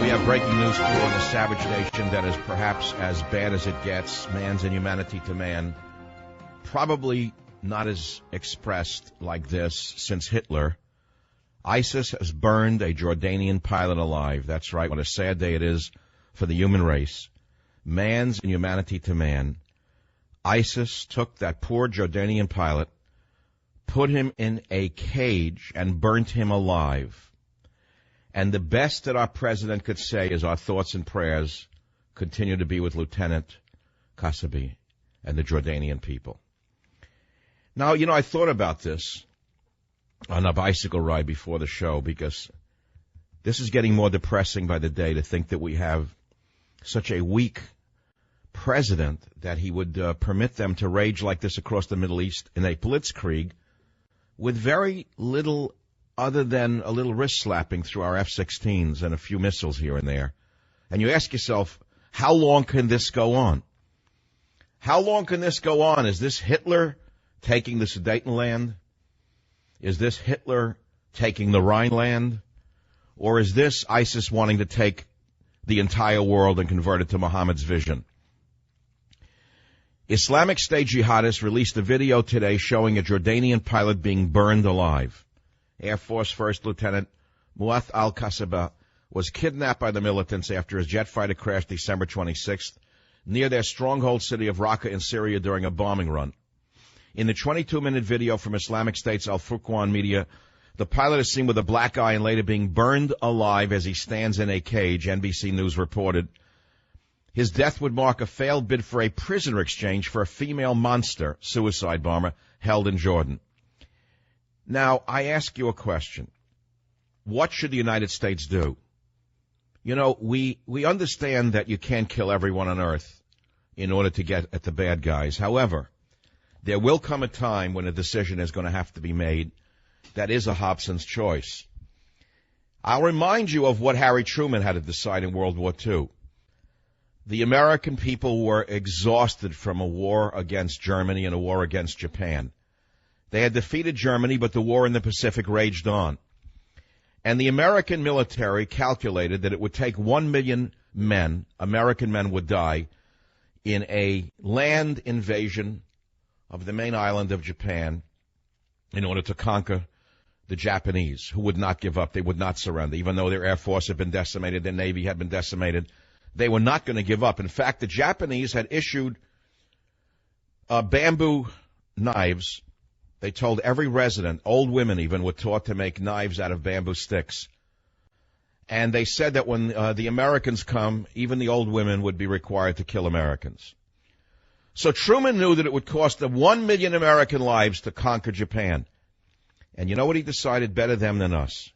We have breaking news for you on the savage nation that is perhaps as bad as it gets, man's inhumanity to man. Probably not as expressed like this since Hitler. ISIS has burned a Jordanian pilot alive. That's right, what a sad day it is for the human race. Man's inhumanity to man. ISIS took that poor Jordanian pilot, put him in a cage, and burnt him alive. And the best that our president could say is our thoughts and prayers continue to be with Lieutenant Kasabi and the Jordanian people. Now, I thought about this on a bicycle ride before the show because this is getting more depressing by the day to think that we have such a weak president that he would permit them to rage like this across the Middle East in a blitzkrieg with very little other than a little wrist slapping through our F-16s and a few missiles here and there. And you ask yourself, how long can this go on? How long can this go on? Is this Hitler taking the Sudetenland? Is this Hitler taking the Rhineland? Or is this ISIS wanting to take the entire world and convert it to Muhammad's vision? Islamic State jihadists released a video today showing a Jordanian pilot being burned alive. Air Force First Lieutenant Muath al-Kasaba was kidnapped by the militants after his jet fighter crashed December 26th near their stronghold city of Raqqa in Syria during a bombing run. In the 22-minute video from Islamic State's Al-Furqan media, the pilot is seen with a black eye and later being burned alive as he stands in a cage, NBC News reported. His death would mark a failed bid for a prisoner exchange for a female monster suicide bomber held in Jordan. Now, I ask you a question. What should the United States do? We understand that you can't kill everyone on earth in order to get at the bad guys. However, there will come a time when a decision is going to have to be made that is a Hobson's choice. I'll remind you of what Harry Truman had to decide in World War II. The American people were exhausted from a war against Germany and a war against Japan. They had defeated Germany, but the war in the Pacific raged on. And the American military calculated that it would take 1 million men, American men would die, in a land invasion of the main island of Japan in order to conquer the Japanese, who would not give up. They would not surrender. Even though their air force had been decimated, their navy had been decimated, they were not going to give up. In fact, the Japanese had issued bamboo knives. They told every resident, old women even, were taught to make knives out of bamboo sticks. And they said that when the Americans come, even the old women would be required to kill Americans. So Truman knew that it would cost them 1 million American lives to conquer Japan. And you know what he decided? Better them than us.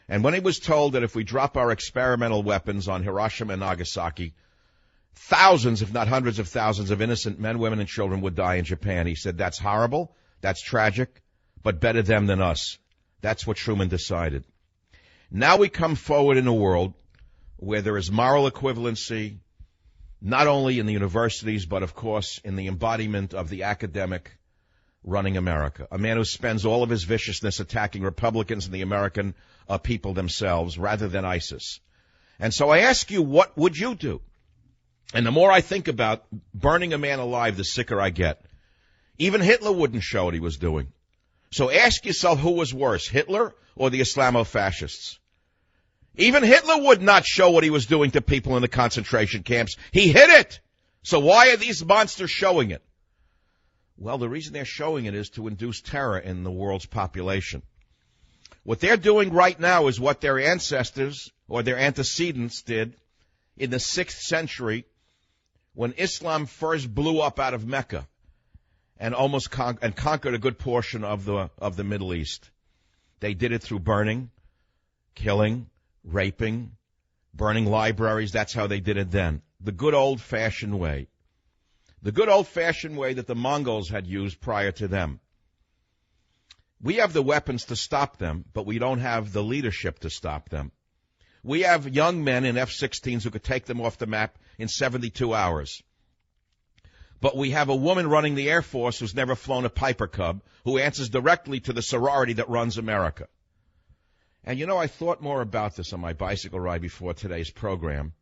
And when he was told that if we drop our experimental weapons on Hiroshima and Nagasaki, thousands, if not hundreds of thousands of innocent men, women, and children would die in Japan, he said, that's horrible. That's tragic, but better them than us. That's what Truman decided. Now we come forward in a world where there is moral equivalency, not only in the universities, but, of course, in the embodiment of the academic running America. A man who spends all of his viciousness attacking Republicans and the American people themselves rather than ISIS. And so I ask you, what would you do? And the more I think about burning a man alive, the sicker I get. Even Hitler wouldn't show what he was doing. So ask yourself who was worse, Hitler or the Islamo-fascists? Even Hitler would not show what he was doing to people in the concentration camps. He hid it. So why are these monsters showing it? Well, the reason they're showing it is to induce terror in the world's population. What they're doing right now is what their ancestors or their antecedents did in the 6th century when Islam first blew up out of Mecca and almost conquered a good portion of the Middle East. They did it through burning, killing, raping, burning libraries. That's how they did it then. The good old-fashioned way. The good old-fashioned way that the Mongols had used prior to them. We have the weapons to stop them, but we don't have the leadership to stop them. We have young men in F-16s who could take them off the map in 72 hours. But we have a woman running the Air Force who's never flown a Piper Cub, who answers directly to the sorority that runs America. And, I thought more about this on my bicycle ride before today's program,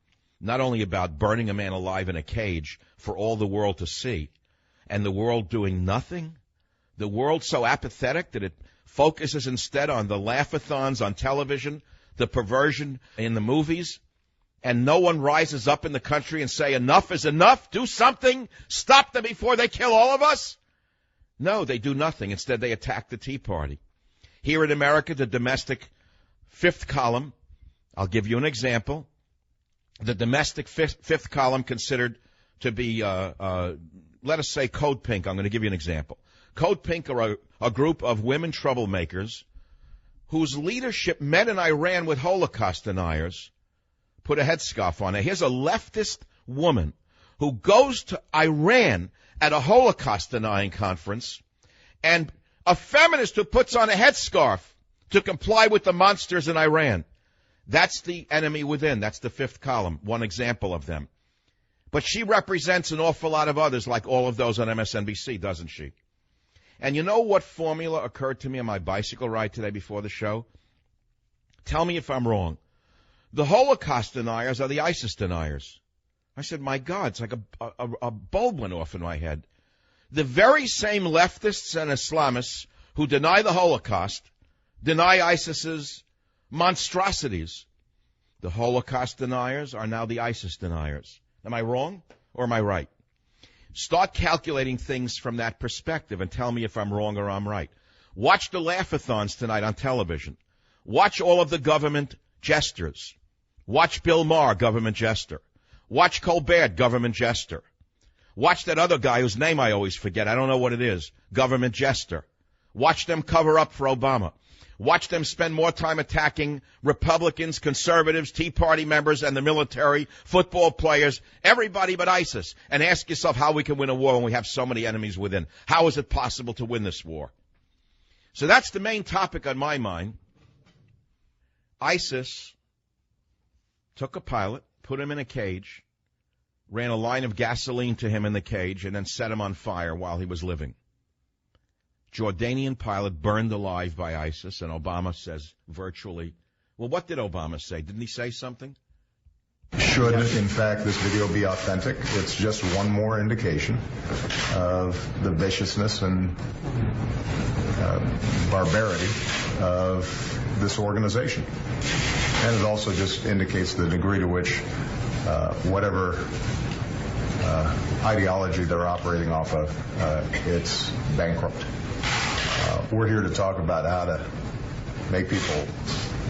not only about burning a man alive in a cage for all the world to see, and the world doing nothing, the world so apathetic that it focuses instead on the laugh-a-thons on television, the perversion in the movies, and no one rises up in the country and say, enough is enough, do something, stop them before they kill all of us. No, they do nothing. Instead, they attack the Tea Party. Here in America, the domestic fifth column, I'll give you an example. The domestic fifth column considered to be, let us say, Code Pink. I'm going to give you an example. Code Pink are a group of women troublemakers whose leadership men in Iran with Holocaust deniers put a headscarf on. Now, here's a leftist woman who goes to Iran at a Holocaust-denying conference, and a feminist who puts on a headscarf to comply with the monsters in Iran. That's the enemy within. That's the fifth column, one example of them. But she represents an awful lot of others, like all of those on MSNBC, doesn't she? And you know what formula occurred to me on my bicycle ride today before the show? Tell me if I'm wrong. The Holocaust deniers are the ISIS deniers. I said, my God, it's like a bulb went off in my head. The very same leftists and Islamists who deny the Holocaust deny ISIS's monstrosities. The Holocaust deniers are now the ISIS deniers. Am I wrong or am I right? Start calculating things from that perspective and tell me if I'm wrong or I'm right. Watch the laugh-a-thons tonight on television. Watch all of the government jesters. Watch Bill Maher, government jester. Watch Colbert, government jester. Watch that other guy whose name I always forget. I don't know what it is. Government jester. Watch them cover up for Obama. Watch them spend more time attacking Republicans, conservatives, Tea Party members, and the military, football players, everybody but ISIS. And ask yourself how we can win a war when we have so many enemies within. How is it possible to win this war? So that's the main topic on my mind. ISIS took a pilot, put him in a cage, ran a line of gasoline to him in the cage, and then set him on fire while he was living. Jordanian pilot burned alive by ISIS, and Obama says virtually, well, what did Obama say? Didn't he say something? Should, in fact, this video be authentic, it's just one more indication of the viciousness and barbarity of this organization. And it also just indicates the degree to which whatever ideology they're operating off of, it's bankrupt. We're here to talk about how to make people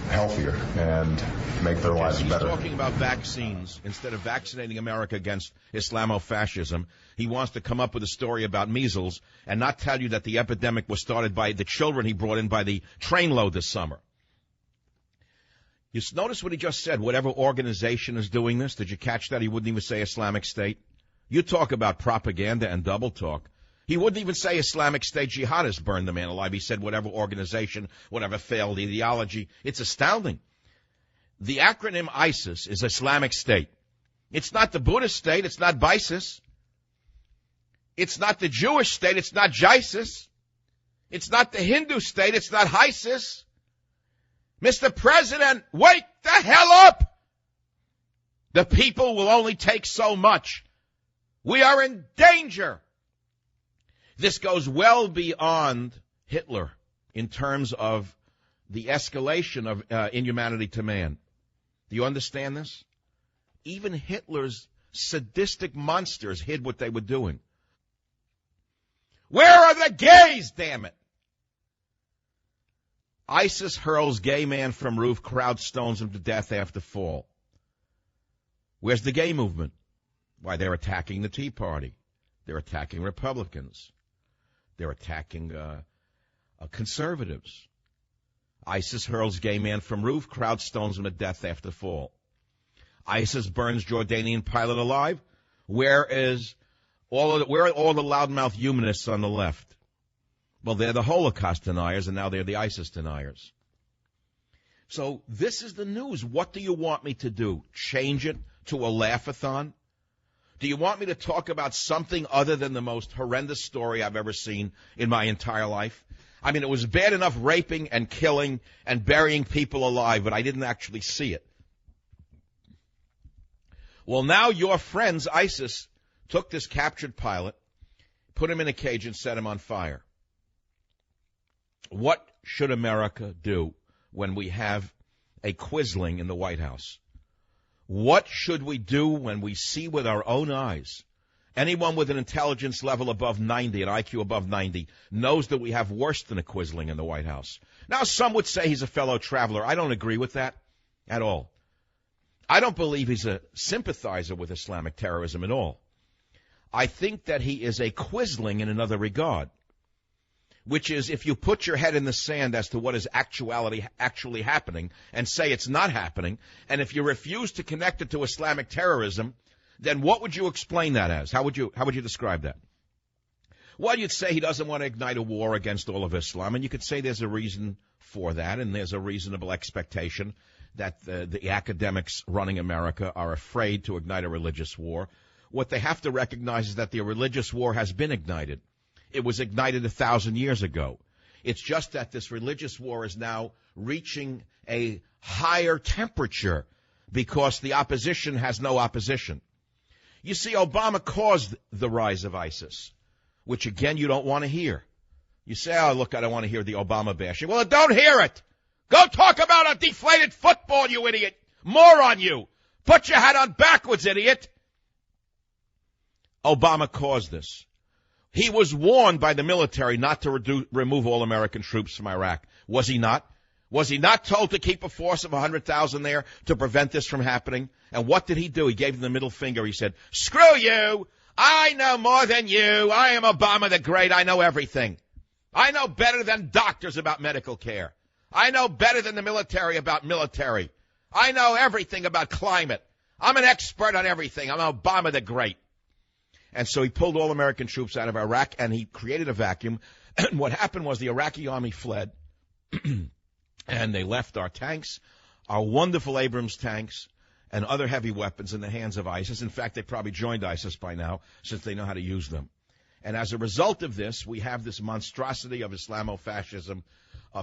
healthier and make their lives better. He's talking about vaccines. Instead of vaccinating America against Islamofascism, he wants to come up with a story about measles and not tell you that the epidemic was started by the children he brought in by the trainload this summer. You notice what he just said, whatever organization is doing this. Did you catch that? He wouldn't even say Islamic State. You talk about propaganda and double talk. He wouldn't even say Islamic State jihadists burned the man alive. He said whatever organization, whatever failed ideology. It's astounding. The acronym ISIS is Islamic State. It's not the Buddhist state. It's not BISIS. It's not the Jewish state. It's not JISIS. It's not the Hindu state. It's not HISIS. Mr. President, wake the hell up! The people will only take so much. We are in danger. This goes well beyond Hitler in terms of the escalation of inhumanity to man. Do you understand this? Even Hitler's sadistic monsters hid what they were doing. Where are the gays, damn it? ISIS hurls gay man from roof, crowd stones him to death after fall. Where's the gay movement? Why, they're attacking the Tea Party. They're attacking Republicans. They're attacking conservatives. ISIS hurls gay man from roof, crowd stones him to death after fall. ISIS burns Jordanian pilot alive. Where are all the loudmouth humanists on the left? Well, they're the Holocaust deniers, and now they're the ISIS deniers. So this is the news. What do you want me to do? Change it to a laugh-a-thon? Do you want me to talk about something other than the most horrendous story I've ever seen in my entire life? I mean, it was bad enough raping and killing and burying people alive, but I didn't actually see it. Well, now your friends, ISIS, took this captured pilot, put him in a cage, and set him on fire. What should America do when we have a quisling in the White House? What should we do when we see with our own eyes? Anyone with an intelligence level above 90, an IQ above 90, knows that we have worse than a quisling in the White House. Now, some would say he's a fellow traveler. I don't agree with that at all. I don't believe he's a sympathizer with Islamic terrorism at all. I think that he is a quisling in another regard, which is if you put your head in the sand as to what is actually happening and say it's not happening, and if you refuse to connect it to Islamic terrorism, then what would you explain that as? How would you describe that? Well, you'd say he doesn't want to ignite a war against all of Islam, and you could say there's a reason for that, and there's a reasonable expectation that the academics running America are afraid to ignite a religious war. What they have to recognize is that the religious war has been ignited. It was ignited 1,000 years ago. It's just that this religious war is now reaching a higher temperature because the opposition has no opposition. You see, Obama caused the rise of ISIS, which, again, you don't want to hear. You say, oh, look, I don't want to hear the Obama bashing. Well, don't hear it. Go talk about a deflated football, you idiot. Moron, you. Put your hat on backwards, idiot. Obama caused this. He was warned by the military not to remove all American troops from Iraq. Was he not? Was he not told to keep a force of 100,000 there to prevent this from happening? And what did he do? He gave them the middle finger. He said, screw you. I know more than you. I am Obama the Great. I know everything. I know better than doctors about medical care. I know better than the military about military. I know everything about climate. I'm an expert on everything. I'm Obama the Great. And so he pulled all American troops out of Iraq, and he created a vacuum. And what happened was the Iraqi army fled, and they left our tanks, our wonderful Abrams tanks, and other heavy weapons in the hands of ISIS. In fact, they probably joined ISIS by now, since they know how to use them. And as a result of this, we have this monstrosity of Islamofascism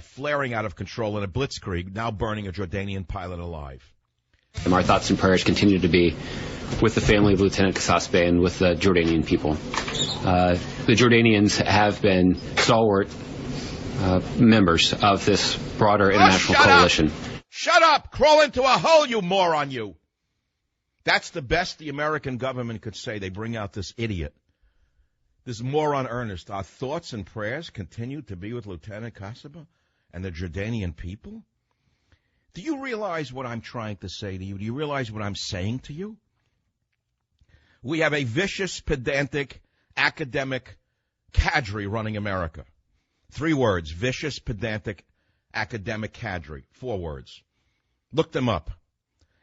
flaring out of control in a blitzkrieg, now burning a Jordanian pilot alive. Our thoughts and prayers continue to be with the family of Lieutenant Kasasbeh and with the Jordanian people. The Jordanians have been stalwart members of this broader international coalition. Shut up! Crawl into a hole, you moron, you! That's the best the American government could say. They bring out this idiot. This moron Ernest. Our thoughts and prayers continue to be with Lieutenant Kasasbeh and the Jordanian people? Do you realize what I'm trying to say to you? Do you realize what I'm saying to you? We have a vicious, pedantic, academic cadre running America. 3 words, vicious, pedantic, academic cadre. 4 words. Look them up.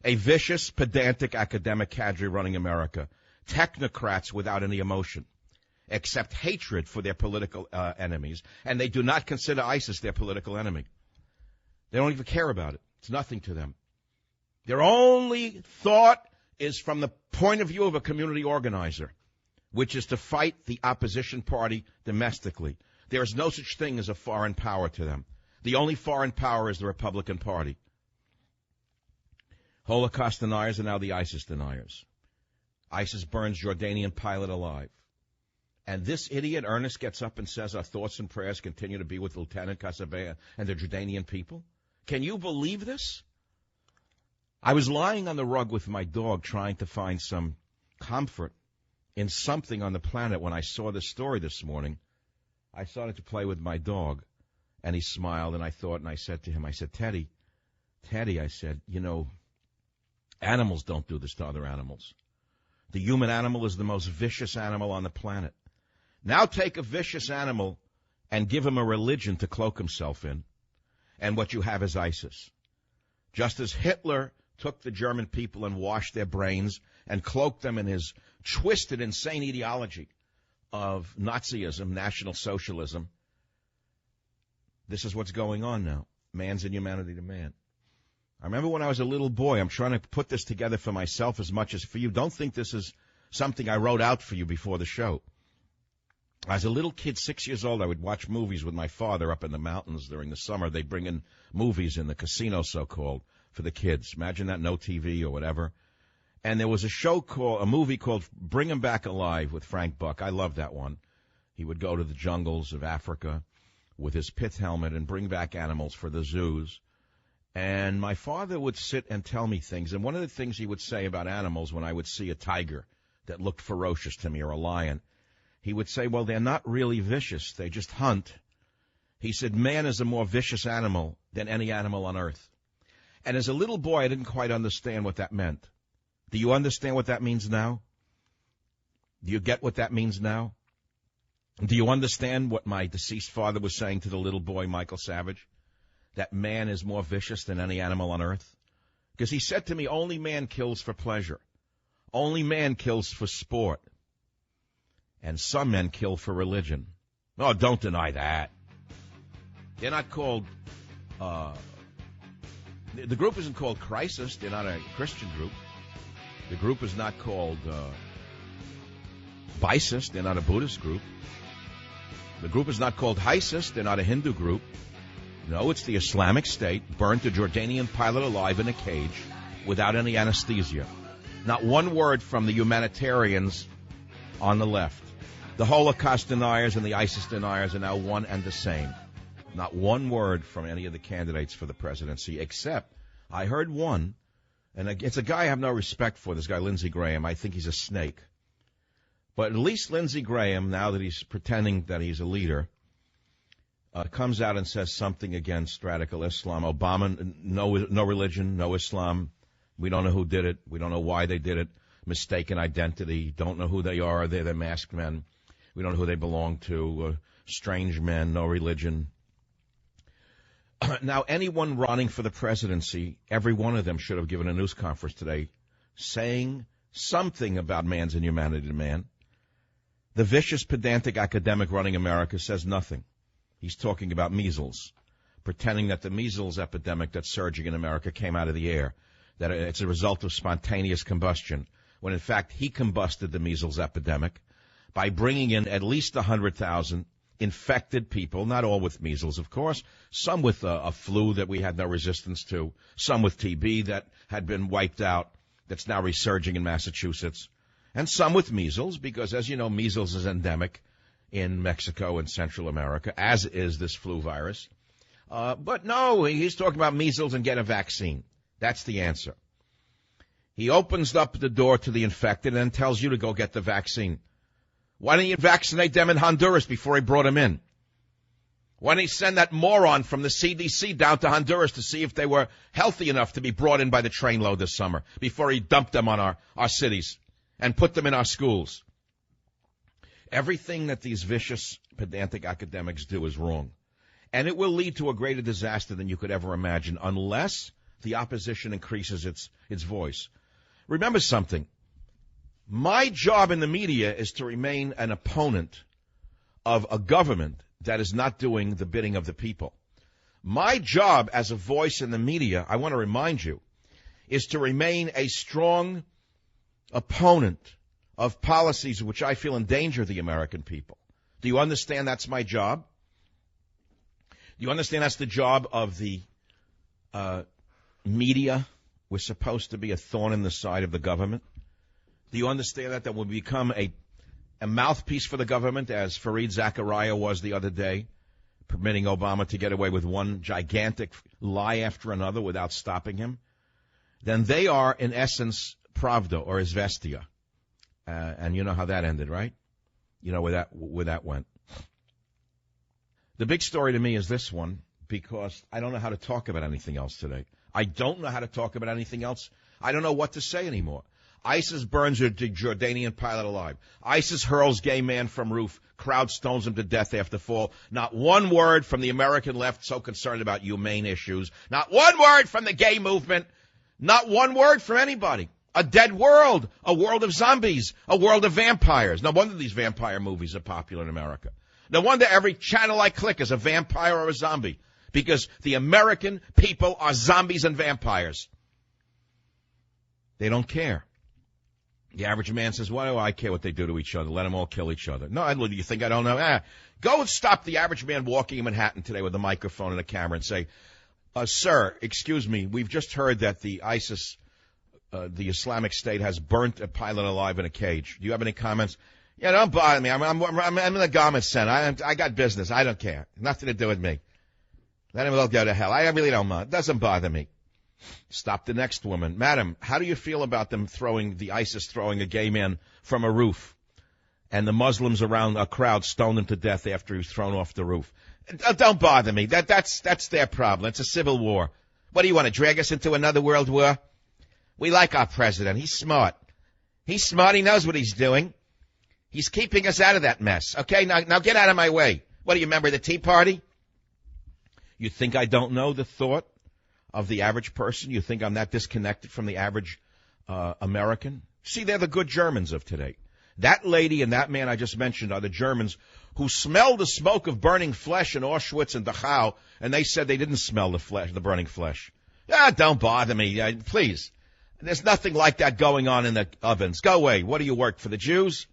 A vicious, pedantic, academic cadre running America. Technocrats without any emotion, except hatred for their political enemies. And they do not consider ISIS their political enemy. They don't even care about it. It's nothing to them. Their only thought is from the point of view of a community organizer, which is to fight the opposition party domestically. There is no such thing as a foreign power to them. The only foreign power is the Republican Party. Holocaust deniers are now the ISIS deniers. ISIS burns Jordanian pilot alive. And this idiot, Ernest, gets up and says our thoughts and prayers continue to be with Lieutenant Kasasbeh and the Jordanian people. Can you believe this? I was lying on the rug with my dog trying to find some comfort in something on the planet when I saw this story this morning. I started to play with my dog, and he smiled, and I thought, and I said to him, I said, Teddy, I said, you know, animals don't do this to other animals. The human animal is the most vicious animal on the planet. Now take a vicious animal and give him a religion to cloak himself in, and what you have is ISIS. Just as Hitler took the German people and washed their brains and cloaked them in his twisted, insane ideology of Nazism, National Socialism, this is what's going on now. Man's inhumanity to man. I remember when I was a little boy, I'm trying to put this together for myself as much as for you. Don't think this is something I wrote out for you before the show. As a little kid, 6 years old, I would watch movies with my father up in the mountains during the summer. They bring in movies in the casino, so-called, for the kids. Imagine that, no TV or whatever. And there was a movie called Bring 'Em Back Alive with Frank Buck. I loved that one. He would go to the jungles of Africa with his pith helmet and bring back animals for the zoos. And my father would sit and tell me things. And one of the things he would say about animals when I would see a tiger that looked ferocious to me or a lion, he would say, well, they're not really vicious. They just hunt. He said, man is a more vicious animal than any animal on earth. And as a little boy, I didn't quite understand what that meant. Do you understand what that means now? Do you get what that means now? Do you understand what my deceased father was saying to the little boy, Michael Savage? That man is more vicious than any animal on earth? Because he said to me, only man kills for pleasure. Only man kills for sport. And some men kill for religion. Oh, don't deny that. They're not called, the group isn't called Crisis. They're not a Christian group. The group is not called Bisis. They're not a Buddhist group. The group is not called Isis. They're not a Hindu group. No, it's the Islamic State, burnt a Jordanian pilot alive in a cage without any anesthesia. Not one word from the humanitarians on the left. The Holocaust deniers and the ISIS deniers are now one and the same. Not one word from any of the candidates for the presidency, except I heard one, and it's a guy I have no respect for, this guy Lindsey Graham. I think he's a snake. But at least Lindsey Graham, now that he's pretending that he's a leader, comes out and says something against radical Islam. Obama, no religion, no Islam. We don't know who did it. We don't know why they did it. Mistaken identity. Don't know who they are. They're masked men. We don't know who they belong to. Strange men, no religion. Now, anyone running for the presidency, every one of them should have given a news conference today saying something about man's inhumanity to man. The vicious, pedantic academic running America says nothing. He's talking about measles, pretending that the measles epidemic that's surging in America came out of the air, that it's a result of spontaneous combustion, when in fact he combusted the measles epidemic by bringing in at least 100,000 infected people, not all with measles, of course, some with a flu that we had no resistance to, some with TB that had been wiped out, that's now resurging in Massachusetts, and some with measles, because as you know, measles is endemic in Mexico and Central America, as is this flu virus. But no, he's talking about measles and get a vaccine. That's the answer. He opens up the door to the infected and then tells you to go get the vaccine. Why didn't you vaccinate them in Honduras before he brought them in? Why didn't he send that moron from the CDC down to Honduras to see if they were healthy enough to be brought in by the trainload this summer before he dumped them on our cities and put them in our schools? Everything that these vicious, pedantic academics do is wrong. And it will lead to a greater disaster than you could ever imagine unless the opposition increases its voice. Remember something. My job in the media is to remain an opponent of a government that is not doing the bidding of the people. My job as a voice in the media, I want to remind you, is to remain a strong opponent of policies which I feel endanger the American people. Do you understand that's my job? Do you understand that's the job of the media? We're supposed to be a thorn in the side of the government. Do you understand that we become a mouthpiece for the government, as Fareed Zakaria was the other day, permitting Obama to get away with one gigantic lie after another without stopping him? Then they are, in essence, Pravda or Izvestia. And you know how that ended, right? You know where that went. The big story to me is this one, because I don't know how to talk about anything else today. I don't know how to talk about anything else. I don't know what to say anymore. ISIS burns a Jordanian pilot alive. ISIS hurls gay man from roof. Crowd stones him to death after fall. Not one word from the American left so concerned about humane issues. Not one word from the gay movement. Not one word from anybody. A dead world. A world of zombies. A world of vampires. No wonder these vampire movies are popular in America. No wonder every channel I click is a vampire or a zombie. Because the American people are zombies and vampires. They don't care. The average man says, why do I care what they do to each other? Let them all kill each other. No, you think I don't know? Go and stop the average man walking in Manhattan today with a microphone and a camera and say, sir, excuse me, we've just heard that the ISIS, the Islamic State, has burnt a pilot alive in a cage. Do you have any comments? Yeah, don't bother me. I'm in the garment center. I got business. I don't care. Nothing to do with me. Let him all go to hell. I really don't mind. It doesn't bother me. Stop the next woman. Madam, how do you feel about them the ISIS throwing a gay man from a roof and the Muslims around a crowd stoned him to death after he was thrown off the roof? Don't bother me. That's their problem. It's a civil war. What do you want to drag us into another world war? We like our president. He's smart. He's smart. He knows what he's doing. He's keeping us out of that mess. Okay, now get out of my way. What do you remember, the Tea Party? You think I don't know the thought of the average person? You think I'm that disconnected from the average American? See, they're the good Germans of today. That lady and that man I just mentioned are the Germans who smelled the smoke of burning flesh in Auschwitz and Dachau, and they said they didn't smell the burning flesh. Don't bother me, please. There's nothing like that going on in the ovens. Go away. What do you work for, the Jews?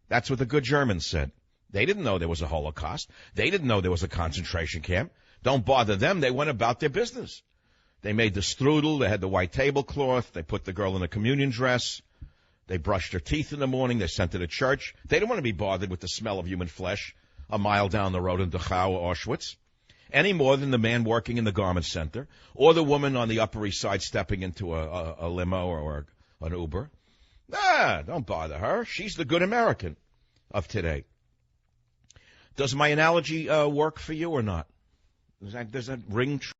That's what the good Germans said. They didn't know there was a Holocaust. They didn't know there was a concentration camp. Don't bother them. They went about their business. They made the strudel. They had the white tablecloth. They put the girl in a communion dress. They brushed her teeth in the morning. They sent her to church. They didn't want to be bothered with the smell of human flesh a mile down the road in Dachau or Auschwitz, any more than the man working in the garment center or the woman on the Upper East Side stepping into a limo or an Uber. Don't bother her. She's the good American of today. Does my analogy work for you or not? Does that ring true?